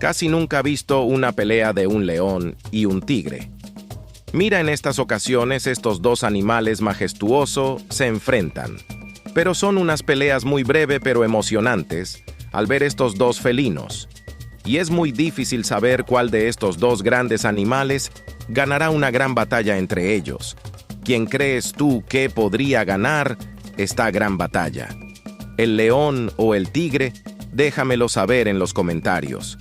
Casi nunca he visto una pelea de un león y un tigre. Mira, en estas ocasiones estos dos animales majestuosos se enfrentan. Pero son unas peleas muy breves pero emocionantes al ver estos dos felinos. Y es muy difícil saber cuál de estos dos grandes animales ganará una gran batalla entre ellos. ¿Quién crees tú que podría ganar esta gran batalla? ¿El león o el tigre? Déjamelo saber en los comentarios.